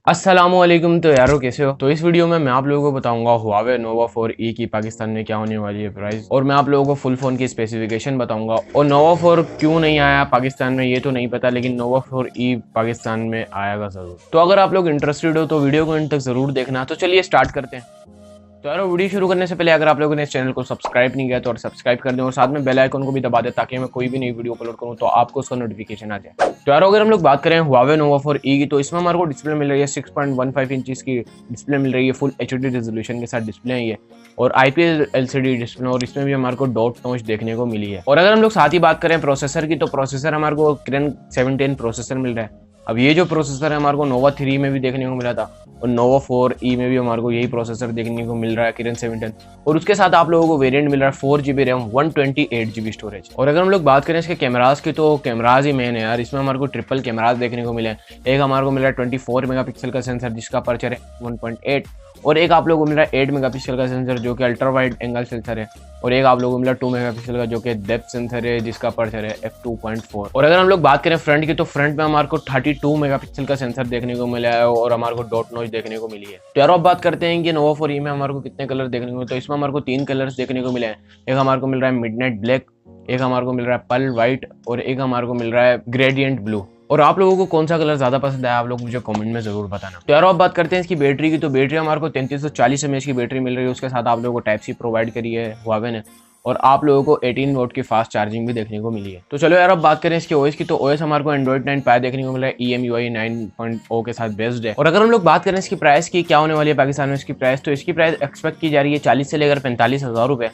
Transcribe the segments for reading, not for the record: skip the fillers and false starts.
अस्सलामुअलैकुम। तो यारो कैसे हो। तो इस वीडियो में मैं आप लोगों को बताऊंगा Huawei Nova 4e की पाकिस्तान में क्या होने वाली है प्राइस, और मैं आप लोगों को फुल फोन की स्पेसिफिकेशन बताऊंगा। और Nova 4 क्यों नहीं आया पाकिस्तान में ये तो नहीं पता, लेकिन Nova 4e पाकिस्तान में आएगा जरूर। तो अगर आप लोग इंटरेस्टेड हो तो वीडियो को एंड तक जरूर देखना। तो चलिए स्टार्ट करते हैं। तो यार वीडियो शुरू करने से पहले अगर आप लोगों ने इस चैनल को सब्सक्राइब नहीं किया तो सब्सक्राइब कर दें और साथ में बेल आइकन को भी दबा दें, ताकि मैं कोई भी नई वीडियो अपलोड करूं तो आपको उसका नोटिफिकेशन आ जाए। तो यार अगर हम लोग बात करें Huawei Nova 4e की, तो इसमें हमारे को डिस्प्ले मिल रही है 6.15 इंचेस की डिस्प्ले मिल रही है। फुल HD रेजोल्यूशन के साथ डिस्प्ले है ये, और IPS LCD डिस्प्ले, और इसमें भी हमारे को डॉट नॉच देखने को मिली है। और अगर हम लोग साथ ही बात करें प्रोसेसर की, तो प्रोसेसर हमारे को Kirin 710 प्रोसेसर मिल रहा है। अब ये जो प्रोसेसर है हमारे को Nova 3 में भी देखने को मिला था, और Nova 4e में भी हमारे को यही प्रोसेसर देखने को मिल रहा है Kirin 710। और उसके साथ आप लोगों को वेरिएंट मिल रहा है 4GB रैम 128GB स्टोरेज। और अगर हम लोग बात करें इसके कैमरास की, तो कैमराज ही मेन है यार। इसमें हमारे को ट्रिपल कैमराज देखने को मिले हैं। एक हमारे को मिल रहा है 24 मेगापिक्सल का सेंसर जिसका अपर्चर है 1.8, और एक आप लोगों को मिल रहा है 8 मेगापिक्सल का सेंसर जो कि अल्ट्रा वाइड एंगल सेंसर है, और एक आप लोगों को मिला 2 मेगापिक्सल का जो कि डेप्थ सेंसर है जिसका अपर्चर है f2.4। और अगर हम लोग बात करें फ्रंट की, तो फ्रंट में हमारे को 32 मेगापिक्सल का सेंसर देखने को मिला है, और हमारे को डॉट नॉच देखने को मिली है। तो यार अब बात करते हैं कि Nova 4e में हमारे को कितने कलर देखने को मिले। तो इसमें हमारे को 3 कलर्स देखने को मिले हैं। एक हमारे को मिल रहा है मिडनाइट ब्लैक, एक हमारे को मिल रहा है पर्ल व्हाइट, और एक हमारे को मिल रहा है ग्रेडियंट ब्लू। और आप लोगों को कौन सा कलर ज्यादा पसंद आया आप लोग मुझे कमेंट में जरूर बताना। तो यार अब बात करते हैं इसकी बैटरी की। तो बैटरी हमारे को 3340 mAh की बैटरी मिल रही है। उसके साथ आप लोगों को टाइप सी प्रोवाइड करी है Huawei ने, और आप लोगों को 18 वोट की फास्ट चार्जिंग भी देखने को मिली है। तो चलो यार अब बात करें इसके OS की। तो OS हमारे को Android 9 Pie देखने को मिला है, EMUI 9.0 के साथ बेस्ड है। और अगर हम लोग बात करें इसकी प्राइस की, क्या होने वाली है पाकिस्तान में इसकी प्राइस, तो इसकी प्राइस एक्सपेक्ट की जा रही है 40 से लेकर 45,000 रुपये,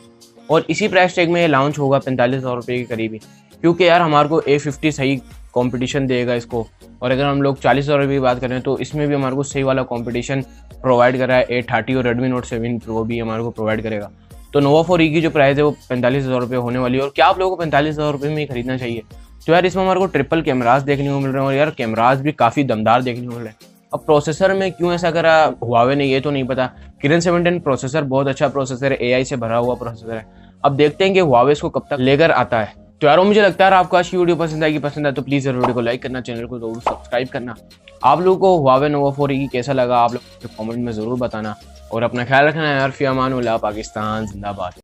और इसी प्राइस टैग में ये लॉन्च होगा 45,000 रुपये के करीब ही, क्योंकि यार हमारे को A50 सही कंपटीशन देगा इसको। और अगर हम लोग 40,000 रुपये की बात करें तो इसमें भी हमारे को सही वाला कंपटीशन प्रोवाइड कर रहा है A30, और Redmi Note 7 Pro भी हमारे को प्रोवाइड करेगा। तो Nova 4e की जो प्राइस है वो 45,000 रुपये होने वाली है। और क्या आप लोगों को 45,000 रुपये में ही खरीदना चाहिए। तो यार इसमें हमारे को ट्रिपल कैमराज देखने को मिल रहे हैं, और यार कैमराज भी काफ़ी दमदार देखने को मिल रहे हैं। अब प्रोसेसर में क्यों ऐसा करा Huawei ने ये तो नहीं पता। Kirin 710 प्रोसेसर बहुत अच्छा प्रोसेसर है, AI से भरा हुआ प्रोसेसर है। अब देखते हैं कि Huawei इसको कब तक लेकर आता है। तो यार मुझे लगता है आपको आज की वीडियो पसंद आएगी। पसंद आए तो प्लीज़ यार वीडियो को लाइक करना, चैनल को जरूर सब्सक्राइब करना। आप लोगों को Huawei Nova 4e कैसा लगा आप लोग कमेंट में ज़रूर बताना, और अपना ख्याल रखना यार। फ़ी अमान अल्लाह, पाकिस्तान जिंदाबाद।